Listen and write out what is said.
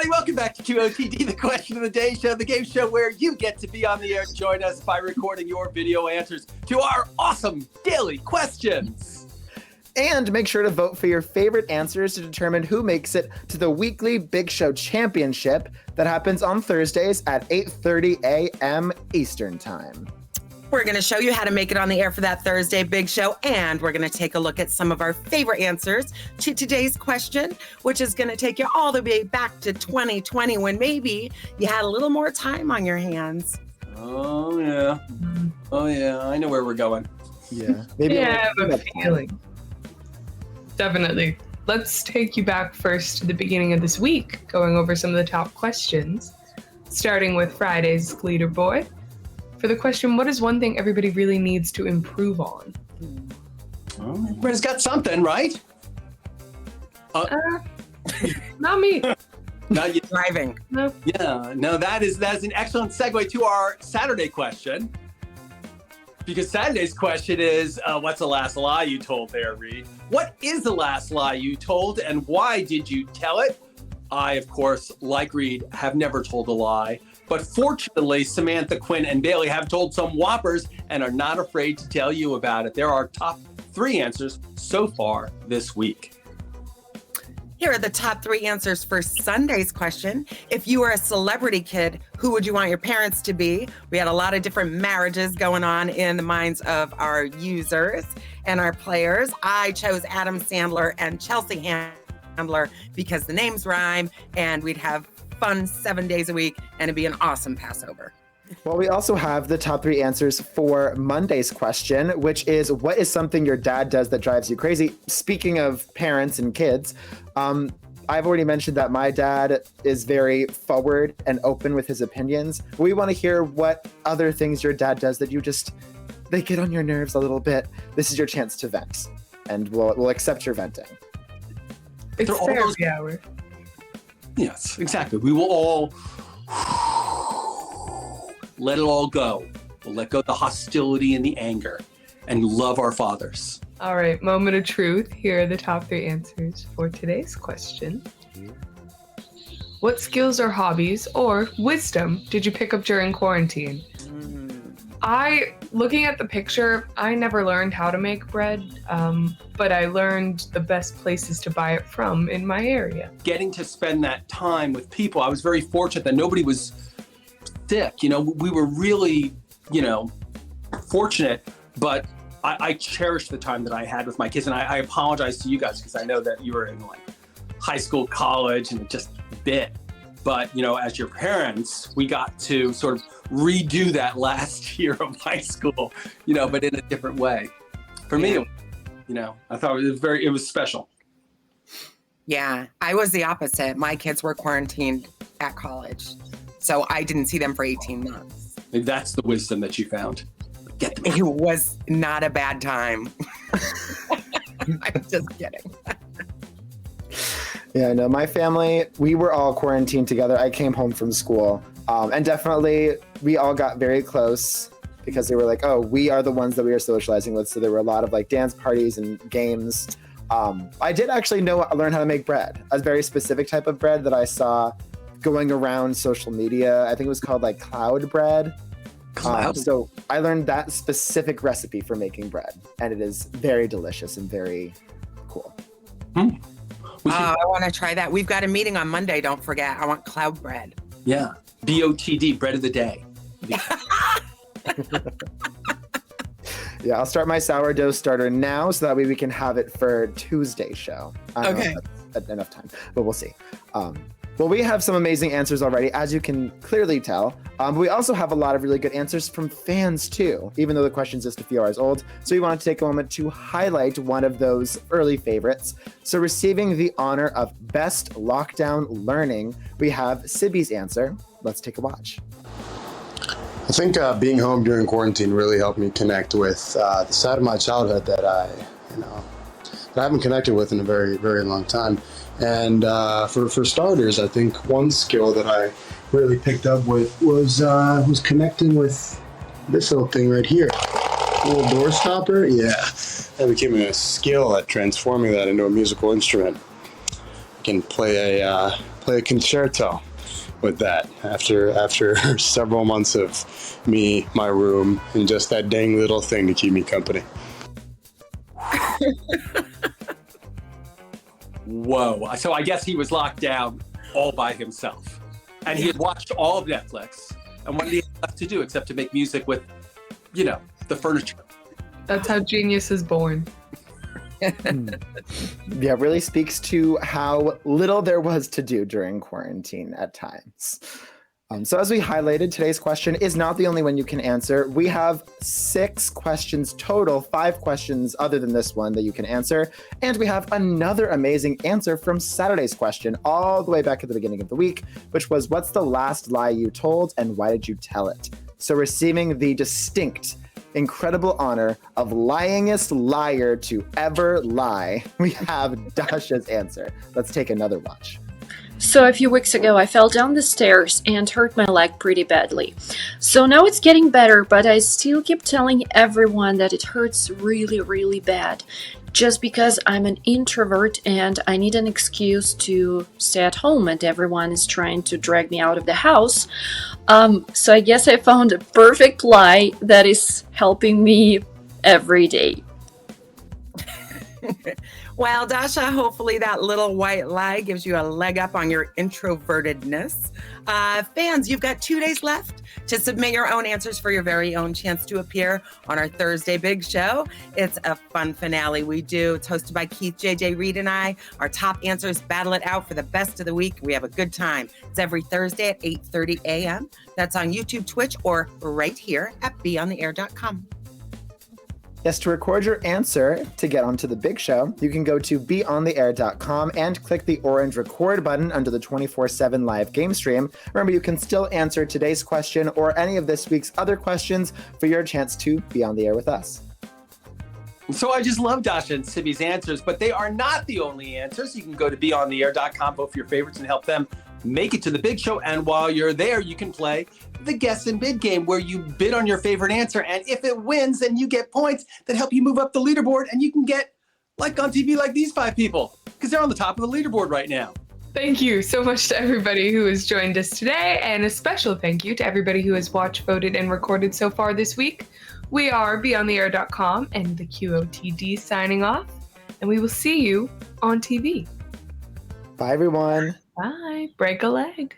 everybody. Welcome back to QOTD, the Question of the Day show, the game show where you get to be on the air. Join us by recording your video answers to our awesome daily questions. And make sure to vote for your favorite answers to determine who makes it to the weekly Big Show Championship that happens on Thursdays at 8:30 a.m. Eastern Time. We're going to show you how to make it on the air for that Thursday Big Show, and we're going to take a look at some of our favorite answers to today's question, which is going to take you all the way back to 2020 when maybe you had a little more time on your hands. Oh, yeah. Oh, yeah. I know where we're going. Yeah. Maybe I have a feeling. Definitely. Let's take you back first to the beginning of this week, going over some of the top questions, starting with Friday's leaderboard. For the question, what is one thing everybody really needs to improve on? Well, everybody's got something, right? Not me. Not you. Driving. No. Yeah, no, that is an excellent segue to our Saturday question. Because Saturday's question is, what's the last lie you told there, Reed? What is the last lie you told and why did you tell it? I, of course, like Reed, have never told a lie. But fortunately, Samantha, Quinn, and Bailey have told some whoppers and are not afraid to tell you about it. There are top 3 answers so far this week. Here are the top 3 answers for Sunday's question. If you were a celebrity kid, who would you want your parents to be? We had a lot of different marriages going on in the minds of our users and our players. I chose Adam Sandler and Chelsea Handler because the names rhyme and we'd have fun 7 days a week and it'd be an awesome Passover. Well, we also have the top 3 answers for Monday's question, which is, what is something your dad does that drives you crazy? Speaking of parents and kids, I've already mentioned that my dad is very forward and open with his opinions. We want to hear what other things your dad does that they get on your nerves a little bit. This is your chance to vent, and we'll accept your venting. It's therapy hour. Yes, exactly. We will all let it all go. We'll let go of the hostility and the anger and love our fathers. All right, moment of truth. Here are the top 3 answers for today's question. What skills or hobbies or wisdom did you pick up during quarantine? Looking at the picture, I never learned how to make bread, but I learned the best places to buy it from in my area. Getting to spend that time with people, I was very fortunate that nobody was sick. We were really, fortunate, but I cherish the time that I had with my kids. And I apologize to you guys because I know that you were in high school, college, and it just bit. But, as your parents, we got to sort of redo that last year of high school, but in a different way. For me, I thought it was special. Yeah, I was the opposite. My kids were quarantined at college, so I didn't see them for 18 months. Maybe that's the wisdom that you found. Get them out. It was not a bad time. I'm just kidding. Yeah, no, my family, we were all quarantined together. I came home from school, and definitely we all got very close because they were like, oh, we are the ones that we are socializing with. So there were a lot of dance parties and games. I did actually learn how to make bread, a very specific type of bread that I saw going around social media. I think it was called cloud bread. So I learned that specific recipe for making bread, and it is very delicious and very cool. I want to try that. We've got a meeting on Monday. Don't forget. I want cloud bread. Yeah. BOTD, bread of the day. Yeah, I'll start my sourdough starter now so that way we can have it for Tuesday's show. I don't know if that's enough time, but we'll see. Well, we have some amazing answers already, as you can clearly tell. But we also have a lot of really good answers from fans too, even though the question's just a few hours old. So we want to take a moment to highlight one of those early favorites. So receiving the honor of Best Lockdown Learning, we have Sibby's answer. Let's take a watch. I think being home during quarantine really helped me connect with the side of my childhood that I haven't connected with in a very, very long time. And for starters, I think one skill that I really picked up with was connecting with this little thing right here. Little door stopper. Yeah, that became a skill at transforming that into a musical instrument. can play a concerto with that after several months of me, my room, and just that dang little thing to keep me company. Whoa. So I guess he was locked down all by himself. And he had watched all of Netflix. And what did he have left to do except to make music with, the furniture? That's how genius is born. Yeah, really speaks to how little there was to do during quarantine at times. So as we highlighted, today's question is not the only one you can answer. We have 6 questions total, 5 questions other than this one that you can answer. And we have another amazing answer from Saturday's question all the way back at the beginning of the week, which was, what's the last lie you told and why did you tell it? So receiving the distinct, incredible honor of lyingest liar to ever lie, we have Dasha's answer. Let's take another watch. So a few weeks ago, I fell down the stairs and hurt my leg pretty badly. So now it's getting better, but I still keep telling everyone that it hurts really, really bad. Just because I'm an introvert and I need an excuse to stay at home and everyone is trying to drag me out of the house. So I guess I found a perfect lie that is helping me every day. Well, Dasha, hopefully that little white lie gives you a leg up on your introvertedness. Fans, you've got 2 days left to submit your own answers for your very own chance to appear on our Thursday Big Show. It's a fun finale we do. It's hosted by Keith, JJ, Reed, and I. Our top answers battle it out for the best of the week. We have a good time. It's every Thursday at 8:30 a.m. That's on YouTube, Twitch, or right here at beontheair.com. Yes, to record your answer to get onto the big show, you can go to beontheair.com and click the orange record button under the 24/7 live game stream. Remember, you can still answer today's question or any of this week's other questions for your chance to be on the air with us. So I just love Dasha and Sibby's answers, but they are not the only answers. You can go to beontheair.com, vote for your favorites, and help them make it to the big show. And while you're there, you can play the guess and bid game where you bid on your favorite answer. And if it wins, then you get points that help you move up the leaderboard. And you can get like on TV like these 5 people because they're on the top of the leaderboard right now. Thank you so much to everybody who has joined us today. And a special thank you to everybody who has watched, voted, and recorded so far this week. We are beontheair.com and the QOTD signing off. And we will see you on TV. Bye, everyone. Bye. Break a leg.